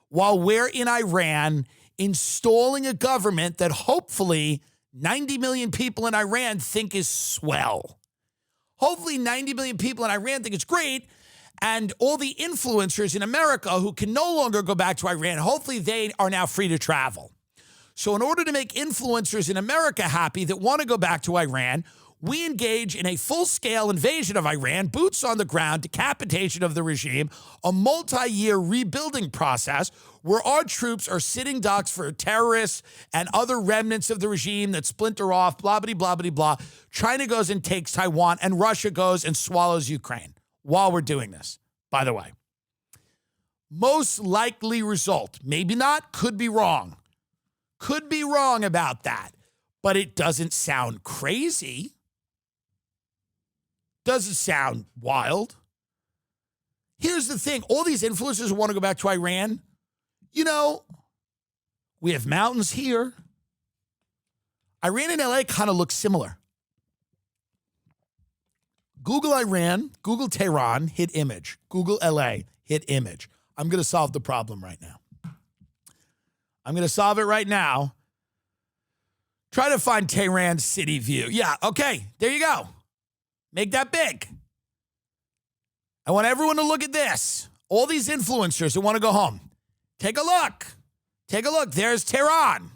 While we're in Iran, installing a government that hopefully 90 million people in Iran think is swell. Hopefully 90 million people in Iran think it's great, and all the influencers in America who can no longer go back to Iran, hopefully they are now free to travel. So in order to make influencers in America happy that want to go back to Iran, we engage in a full-scale invasion of Iran, boots on the ground, decapitation of the regime, a multi-year rebuilding process where our troops are sitting ducks for terrorists and other remnants of the regime that splinter off, blah, blah, blah, blah, blah. China goes and takes Taiwan, and Russia goes and swallows Ukraine while we're doing this, by the way. Most likely result, maybe not, could be wrong. Could be wrong about that, but it doesn't sound crazy. Doesn't sound wild. Here's the thing. All these influencers who want to go back to Iran, we have mountains here. Iran and LA kind of look similar. Google Iran, Google Tehran, hit image. Google LA, hit image. I'm going to solve the problem right now. I'm going to solve it right now. Try to find Tehran city view. Yeah, okay, there you go. Make that big. I want everyone to look at this. All these influencers who want to go home. Take a look. Take a look. There's Tehran.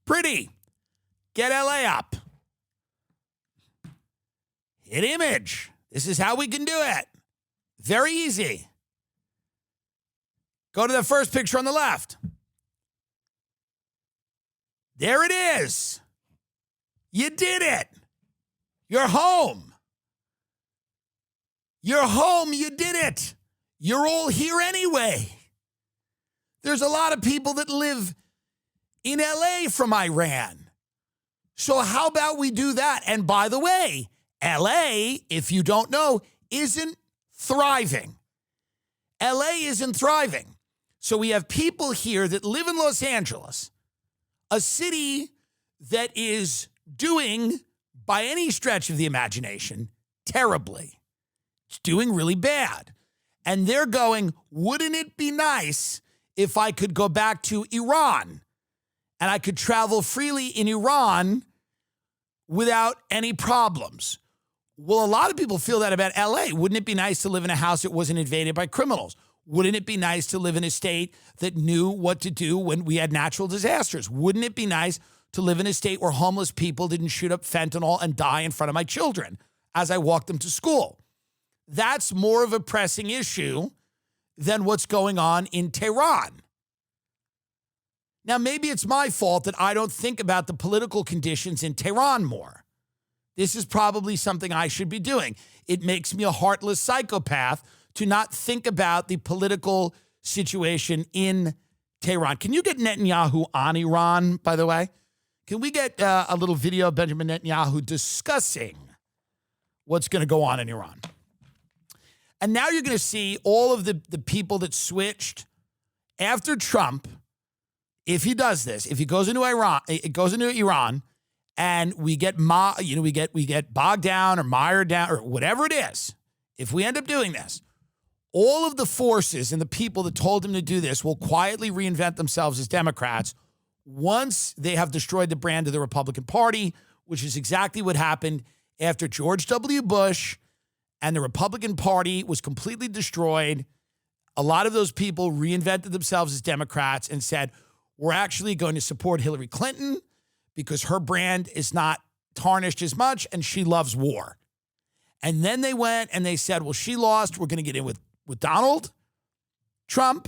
Pretty. Get LA up. Hit image. This is how we can do it. Very easy. Go to the first picture on the left. There it is. You did it. You're home. You're home. You did it. You're all here anyway. There's a lot of people that live in LA from Iran. So how about we do that? And by the way, LA, if you don't know, isn't thriving. LA isn't thriving. So we have people here that live in Los Angeles, a city that is doing, by any stretch of the imagination, terribly. It's doing really bad. And they're going, wouldn't it be nice if I could go back to Iran and I could travel freely in Iran without any problems? Well, a lot of people feel that about LA. Wouldn't it be nice to live in a house that wasn't invaded by criminals? Wouldn't it be nice to live in a state that knew what to do when we had natural disasters? Wouldn't it be nice to live in a state where homeless people didn't shoot up fentanyl and die in front of my children as I walked them to school? That's more of a pressing issue than what's going on in Tehran. Now, maybe it's my fault that I don't think about the political conditions in Tehran more. This is probably something I should be doing. It makes me a heartless psychopath to not think about the political situation in Tehran. Can you get Netanyahu on Iran, by the way? Can we get a little video of Benjamin Netanyahu discussing what's going to go on in Iran? And now you're going to see all of the people that switched after Trump. If he does this, if he goes into Iran, and we get bogged down or mired down or whatever it is, if we end up doing this, all of the forces and the people that told him to do this will quietly reinvent themselves as Democrats once they have destroyed the brand of the Republican Party, which is exactly what happened after George W. Bush and the Republican Party was completely destroyed. A lot of those people reinvented themselves as Democrats and said, we're actually going to support Hillary Clinton because her brand is not tarnished as much and she loves war. And then they went and they said, well, she lost. We're going to get in with Donald Trump.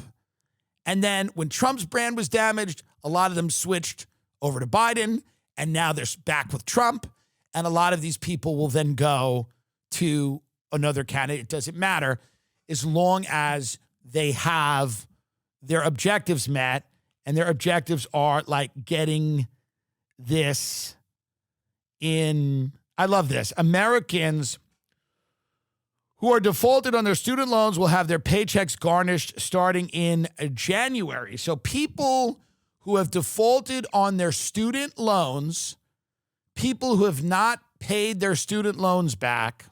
And then when Trump's brand was damaged, a lot of them switched over to Biden. And now they're back with Trump. And a lot of these people will then go to another candidate. It doesn't matter as long as they have their objectives met. And their objectives are like getting this in. I love this. Americans who are defaulted on their student loans will have their paychecks garnished starting in January. So people who have defaulted on their student loans, people who have not paid their student loans back,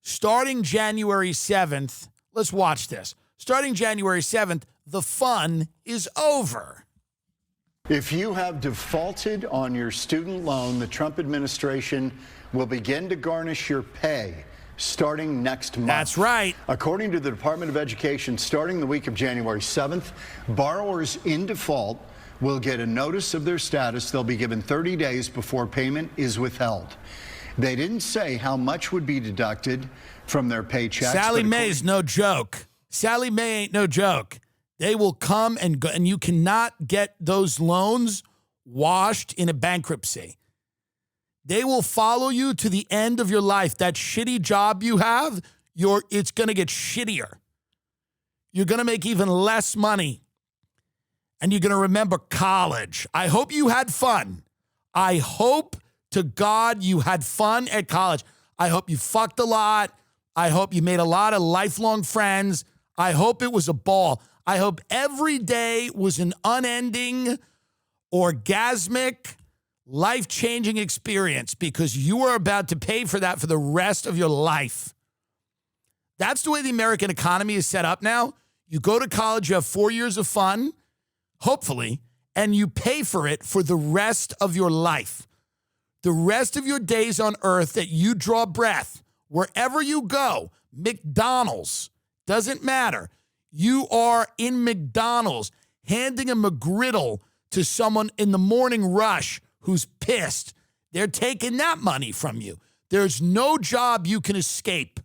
starting January 7th, let's watch this. Starting January 7th, the fun is over. If you have defaulted on your student loan, the Trump administration will begin to garnish your pay starting next month. That's right. According to the Department of Education, starting the week of January 7th, borrowers in default will get a notice of their status. They'll be given 30 days before payment is withheld. They didn't say how much would be deducted from their paychecks. Sally Mae's no joke. Sally Mae ain't no joke. They will come and go, and you cannot get those loans washed in a bankruptcy. They will follow you to the end of your life. That shitty job you have, it's going to get shittier. You're going to make even less money. And you're going to remember college. I hope you had fun. I hope to God you had fun at college. I hope you fucked a lot. I hope you made a lot of lifelong friends. I hope it was a ball. I hope every day was an unending, orgasmic, life-changing experience because you are about to pay for that for the rest of your life. That's the way the American economy is set up now. You go to college, you have 4 years of fun, hopefully, and you pay for it for the rest of your life. The rest of your days on earth that you draw breath, wherever you go, McDonald's, doesn't matter. You are in McDonald's handing a McGriddle to someone in the morning rush who's pissed. They're taking that money from you. There's no job you can escape.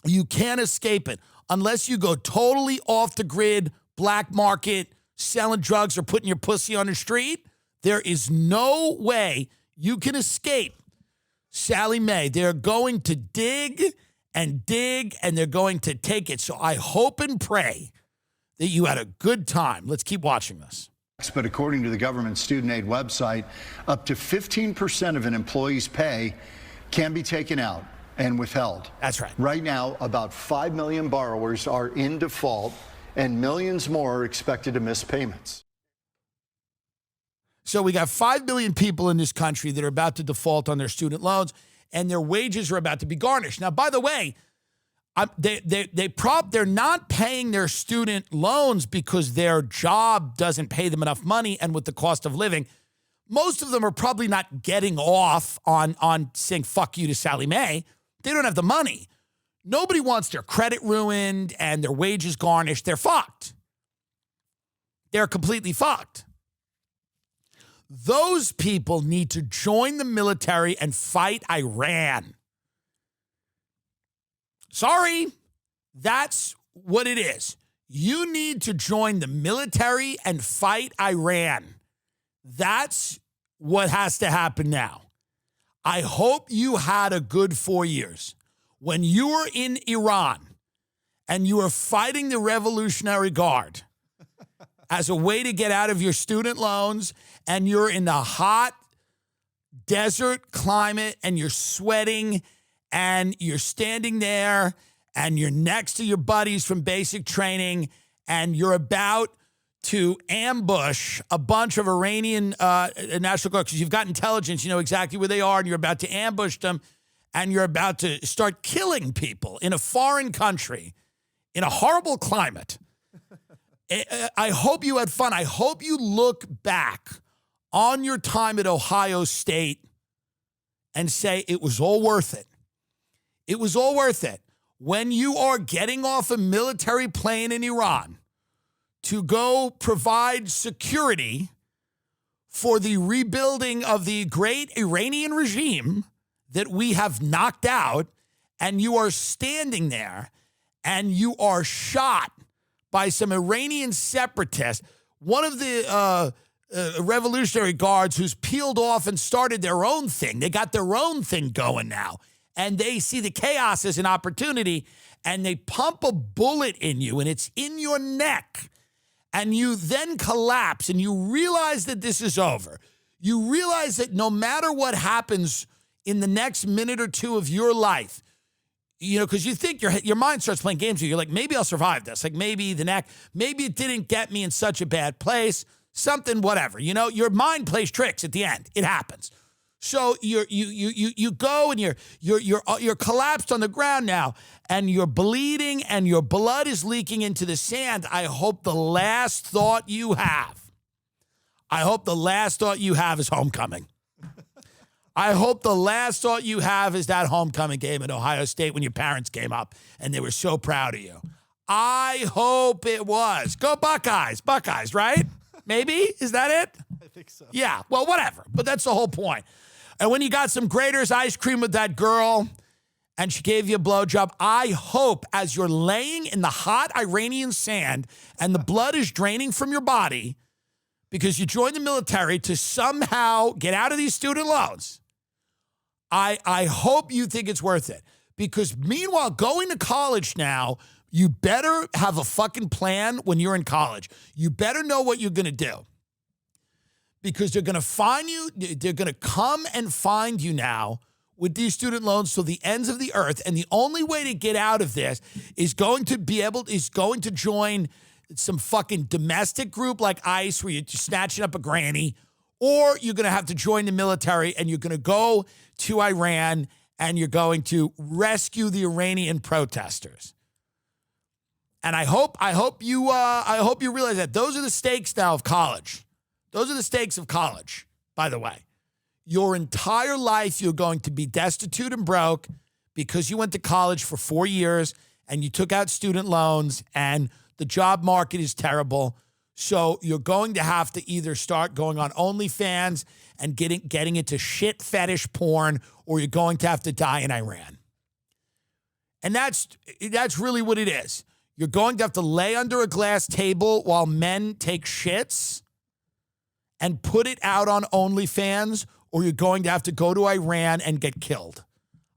You can't escape it unless you go totally off the grid, black market, selling drugs or putting your pussy on the street. There is no way you can escape Sally Mae. They're going to dig, and they're going to take it. So I hope and pray that you had a good time. Let's keep watching this. But according to the government student aid website, up to 15% of an employee's pay can be taken out and withheld. That's right. Right now, about 5 million borrowers are in default, and millions more are expected to miss payments. So we got 5 million people in this country that are about to default on their student loans, and their wages are about to be garnished. Now, by the way, they're not paying their student loans because their job doesn't pay them enough money, and with the cost of living, most of them are probably not getting off on saying fuck you to Sally Mae. They don't have the money. Nobody wants their credit ruined and their wages garnished. They're fucked. They're completely fucked. Those people need to join the military and fight Iran. Sorry, that's what it is. You need to join the military and fight Iran. That's what has to happen now. I hope you had a good 4 years. When you were in Iran and you were fighting the Revolutionary Guard as a way to get out of your student loans, and you're in the hot desert climate and you're sweating and you're standing there and you're next to your buddies from basic training and you're about to ambush a bunch of Iranian National Guard because you've got intelligence, you know exactly where they are, and you're about to ambush them and you're about to start killing people in a foreign country in a horrible climate. I hope you had fun. I hope you look back on your time at Ohio State and say it was all worth it. It was all worth it. When you are getting off a military plane in Iran to go provide security for the rebuilding of the great Iranian regime that we have knocked out, and you are standing there and you are shot by some Iranian separatists, one of the Revolutionary Guards who's peeled off and started their own thing. They got their own thing going now. And they see the chaos as an opportunity, and they pump a bullet in you, and it's in your neck. And you then collapse, and you realize that this is over. You realize that no matter what happens in the next minute or two of your life, you know, because you think your mind starts playing games with you. You're like, maybe I'll survive this. Like, maybe the neck, maybe it didn't get me in such a bad place. Something, whatever. You know, your mind plays tricks at the end. It happens. So you go and you're collapsed on the ground now, and you're bleeding and your blood is leaking into the sand. I hope the last thought you have is homecoming. I hope the last thought you have is that homecoming game at Ohio State when your parents came up and they were so proud of you. I hope it was. Go Buckeyes. Buckeyes, right? Maybe? Is that it? I think so. Yeah, well, whatever. But that's the whole point. And when you got some Grater's ice cream with that girl and she gave you a blowjob, I hope as you're laying in the hot Iranian sand and the blood is draining from your body because you joined the military to somehow get out of these student loans, I hope you think it's worth it. Because meanwhile, going to college now, you better have a fucking plan when you're in college. You better know what you're going to do. Because they're going to find you, they're going to come and find you now with these student loans till the ends of the earth. And the only way to get out of this is going to join some fucking domestic group like ICE where you're just snatching up a granny, or you're going to have to join the military and you're going to go to Iran and you're going to rescue the Iranian protesters. And I hope you realize that those are the stakes now of college. Those are the stakes of college, by the way. Your entire life, you're going to be destitute and broke because you went to college for 4 years and you took out student loans and the job market is terrible. So you're going to have to either start going on OnlyFans and getting into shit fetish porn, or you're going to have to die in Iran. And that's really what it is. You're going to have to lay under a glass table while men take shits and put it out on OnlyFans, or you're going to have to go to Iran and get killed.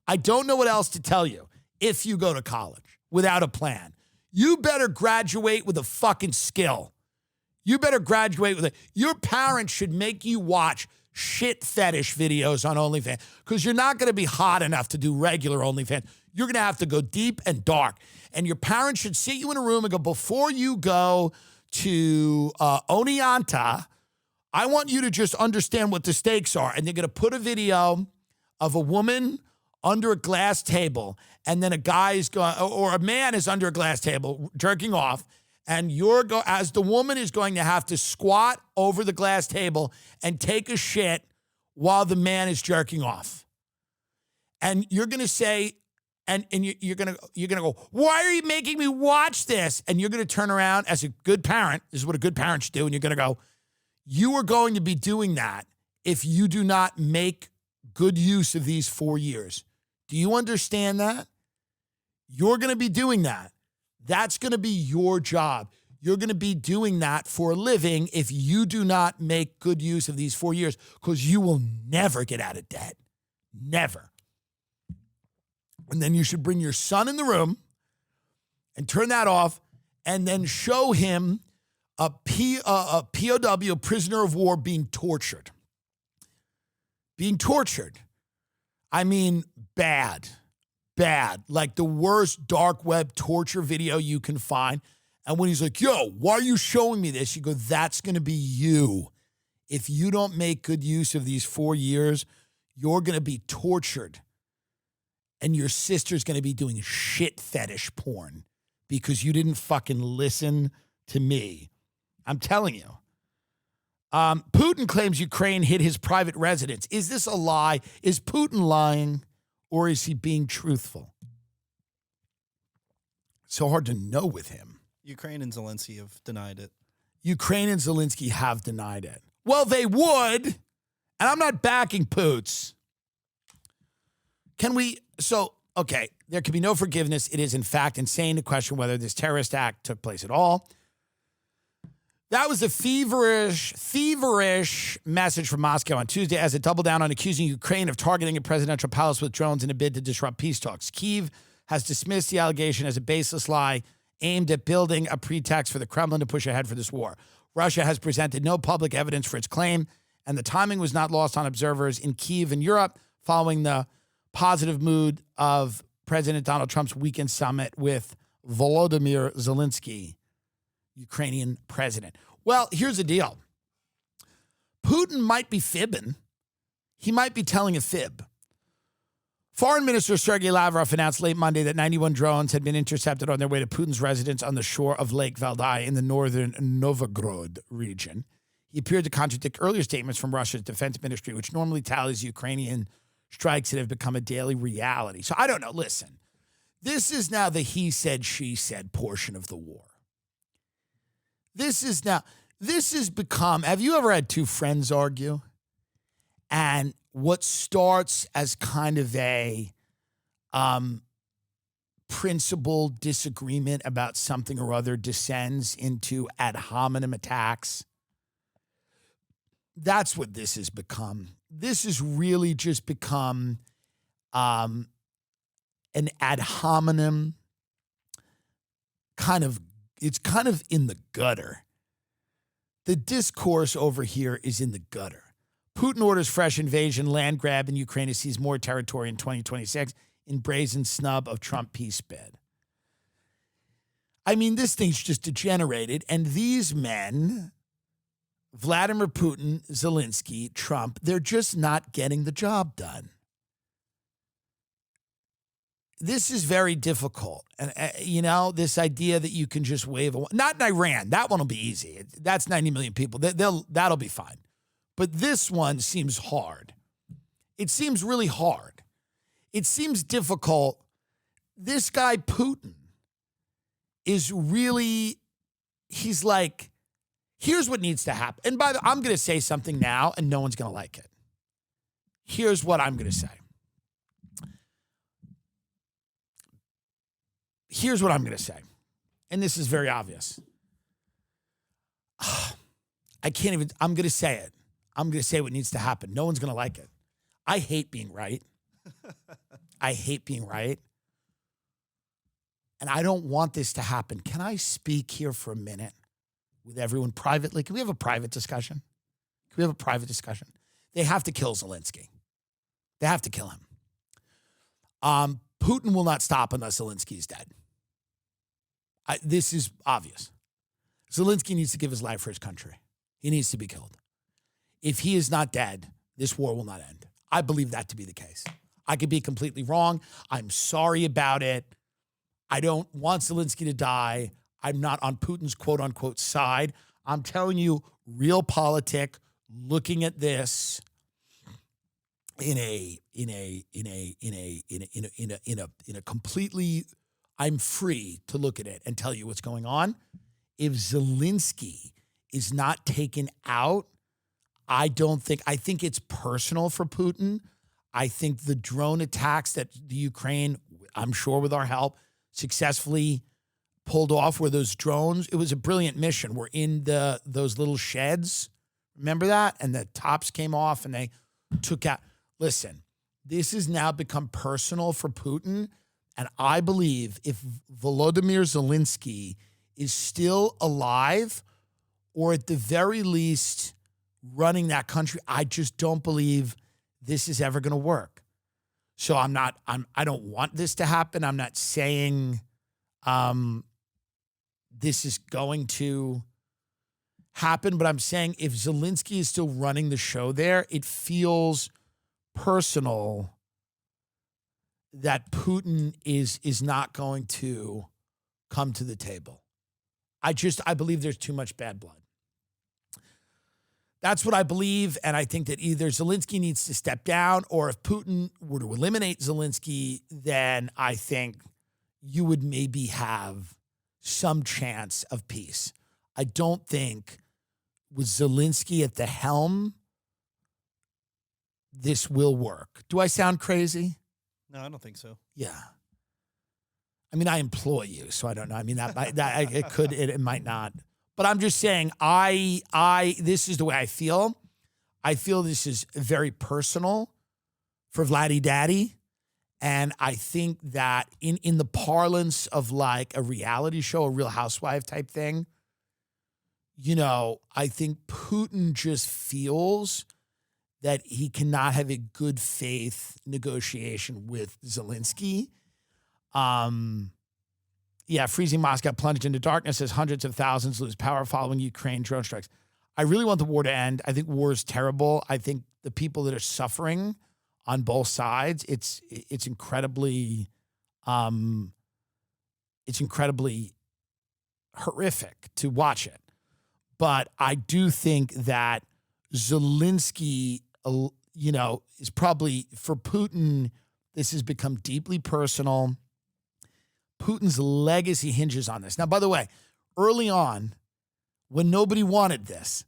I don't know what else to tell you if you go to college without a plan. You better graduate with a fucking skill. You better graduate with it. Your parents should make you watch shit fetish videos on OnlyFans because you're not going to be hot enough to do regular OnlyFans. You're going to have to go deep and dark. And your parents should sit you in a room and go, before you go to Oneonta, I want you to just understand what the stakes are. And they're going to put a video of a woman under a glass table, and then a guy is going, or a man is under a glass table jerking off, and as the woman is going to have to squat over the glass table and take a shit while the man is jerking off. And you're going to say, and you're going to go, why are you making me watch this? And you're going to turn around as a good parent. This is what a good parent should do. And you're going to go, you are going to be doing that if you do not make good use of these 4 years. Do you understand that? You're going to be doing that. That's going to be your job. You're going to be doing that for a living if you do not make good use of these 4 years, because you will never get out of debt. Never. And then you should bring your son in the room and turn that off and then show him a POW, prisoner of war, being tortured. Being tortured. I mean, bad. Like the worst dark web torture video you can find. And when he's like, yo, why are you showing me this? You go, that's going to be you. If you don't make good use of these 4 years, you're going to be tortured. And your sister's going to be doing shit fetish porn because you didn't fucking listen to me. I'm telling you. Putin claims Ukraine hit his private residence. Is this a lie? Is Putin lying, or is he being truthful? So hard to know with him. Ukraine and Zelensky have denied it. Ukraine and Zelensky have denied it. Well, they would, and I'm not backing Poots. Okay, there can be no forgiveness. It is, in fact, insane to question whether this terrorist act took place at all. That was a feverish message from Moscow on Tuesday as it doubled down on accusing Ukraine of targeting a presidential palace with drones in a bid to disrupt peace talks. Kyiv has dismissed the allegation as a baseless lie aimed at building a pretext for the Kremlin to push ahead for this war. Russia has presented no public evidence for its claim, and the timing was not lost on observers in Kyiv and Europe following the positive mood of President Donald Trump's weekend summit with Volodymyr Zelensky, Ukrainian president. Well, here's the deal. Putin might be fibbing. He might be telling a fib. Foreign Minister Sergei Lavrov announced late Monday that 91 drones had been intercepted on their way to Putin's residence on the shore of Lake Valdai in the northern Novgorod region. He appeared to contradict earlier statements from Russia's defense ministry, which normally tallies Ukrainian strikes that have become a daily reality. So I don't know. Listen, this is now the he said, she said portion of the war. This has become, have you ever had two friends argue? And what starts as kind of a principled disagreement about something or other descends into ad hominem attacks? That's what this has become. This has really just become an ad hominem it's kind of in the gutter. The discourse over here is in the gutter. Putin orders fresh invasion, land grab in Ukraine to seize more territory in 2026 in brazen snub of Trump peace bid. I mean, this thing's just degenerated. And these men, Vladimir Putin, Zelensky, Trump, they're just not getting the job done. This is very difficult. And, this idea that you can just wave not in Iran. That one will be easy. That's 90 million people. That'll be fine. But this one seems hard. It seems really hard. It seems difficult. This guy, Putin, is really, he's like, here's what needs to happen. And by the way, I'm going to say something now and no one's going to like it. Here's what I'm going to say. Here's what I'm going to say. And this is very obvious. I'm going to say it. I'm going to say what needs to happen. No one's going to like it. I hate being right. I hate being right. And I don't want this to happen. Can I speak here for a minute with everyone privately? Can we have a private discussion? Can we have a private discussion? They have to kill Zelensky. They have to kill him. Putin will not stop unless Zelensky is dead. This is obvious. Zelensky needs to give his life for his country. He needs to be killed. If he is not dead, this war will not end. I believe that to be the case. I could be completely wrong. I'm sorry about it. I don't want Zelensky to die. I'm not on Putin's quote unquote side. I'm telling you, realpolitik, looking at this in a completely, I'm free to look at it and tell you what's going on. If Zelensky is not taken out, I think it's personal for Putin. I think the drone attacks that the Ukraine, I'm sure with our help, successfully pulled off were those drones. It was a brilliant mission. We're in those little sheds. Remember that? And the tops came off and they took out. Listen, this has now become personal for Putin. And I believe if Volodymyr Zelensky is still alive, or at the very least running that country, I just don't believe this is ever going to work. So I don't want this to happen. I'm not saying this is going to happen, but I'm saying if Zelensky is still running the show there, it feels personal that Putin is not going to come to the table. I believe there's too much bad blood. That's what I believe, and I think that either Zelensky needs to step down, or if Putin were to eliminate Zelensky, then I think you would maybe have some chance of peace. I don't think with Zelensky at the helm, this will work. Do I sound crazy? No, I don't think so. Yeah. I mean, I employ you, so I don't know. I mean, it could, it might not. But I'm just saying, this is the way I feel. I feel this is very personal for Vladdy Daddy. And I think that in the parlance of like a reality show, a Real Housewife type thing, you know, I think Putin just feels that he cannot have a good faith negotiation with Zelensky. Yeah, freezing Moscow plunged into darkness as hundreds of thousands lose power following Ukraine drone strikes. I really want the war to end. I think war is terrible. I think the people that are suffering on both sides, it's incredibly horrific to watch it. But I do think that Zelensky, you know, is probably, for Putin, this has become deeply personal. Putin's legacy hinges on this. Now, by the way, early on, when nobody wanted this,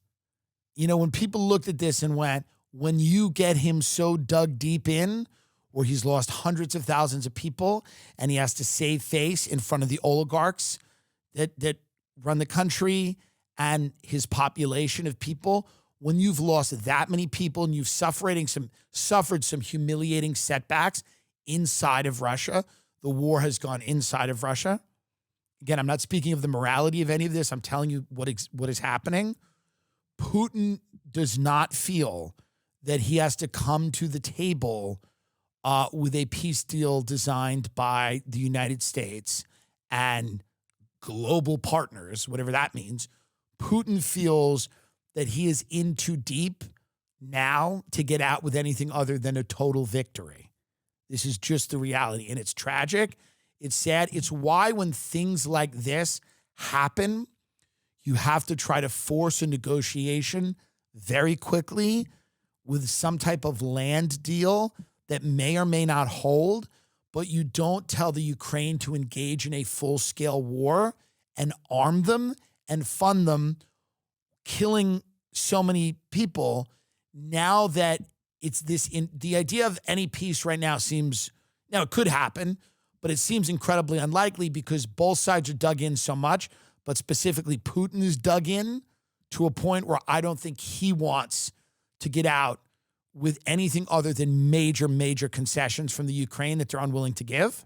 you know, when people looked at this and went, when you get him so dug deep in, where he's lost hundreds of thousands of people and he has to save face in front of the oligarchs that run the country and his population of people, when you've lost that many people and you've suffered some humiliating setbacks inside of Russia, the war has gone inside of Russia. Again, I'm not speaking of the morality of any of this. I'm telling you what is happening. Putin does not feel that he has to come to the table with a peace deal designed by the United States and global partners, whatever that means. Putin feels that he is in too deep now to get out with anything other than a total victory. This is just the reality, and it's tragic. It's sad. It's why when things like this happen, you have to try to force a negotiation very quickly with some type of land deal that may or may not hold, but you don't tell the Ukraine to engage in a full-scale war and arm them and fund them, killing so many people. Now that it's the idea of any peace right now seems, now it could happen, but it seems incredibly unlikely because both sides are dug in so much, but specifically Putin is dug in to a point where I don't think he wants to get out with anything other than major, major concessions from the Ukraine that they're unwilling to give.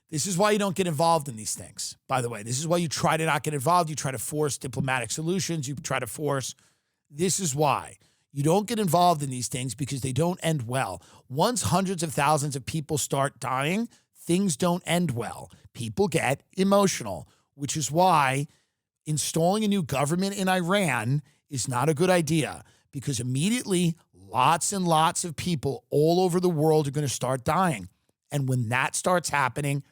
This is why you don't get involved in these things, by the way. This is why you try to not get involved. You try to force diplomatic solutions. You try to force. This is why you don't get involved in these things, because they don't end well. Once hundreds of thousands of people start dying, things don't end well. People get emotional, which is why installing a new government in Iran is not a good idea, because immediately lots and lots of people all over the world are going to start dying. And when that starts happening,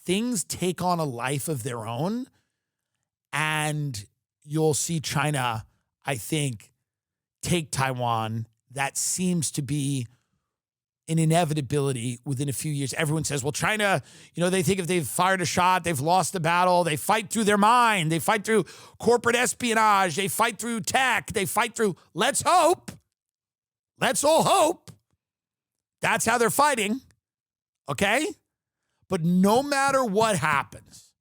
things take on a life of their own, and you'll see China, I think, take Taiwan. That seems to be an inevitability within a few years. Everyone says, well, China, you know, they think if they've fired a shot, they've lost the battle. They fight through their mind. They fight through corporate espionage. They fight through tech. They fight through, let's hope. Let's all hope. That's how they're fighting. Okay? But no matter what happens,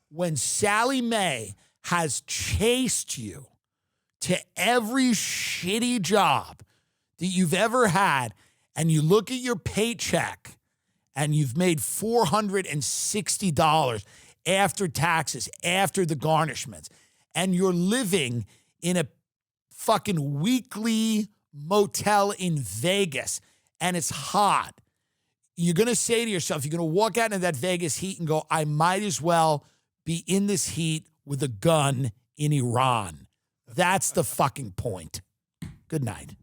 when Sally Mae has chased you to every shitty job that you've ever had, and you look at your paycheck and you've made $460 after taxes, after the garnishments, and you're living in a fucking weekly motel in Vegas and it's hot, you're going to say to yourself, you're going to walk out into that Vegas heat and go, I might as well be in this heat with a gun in Iran. That's the fucking point. Good night.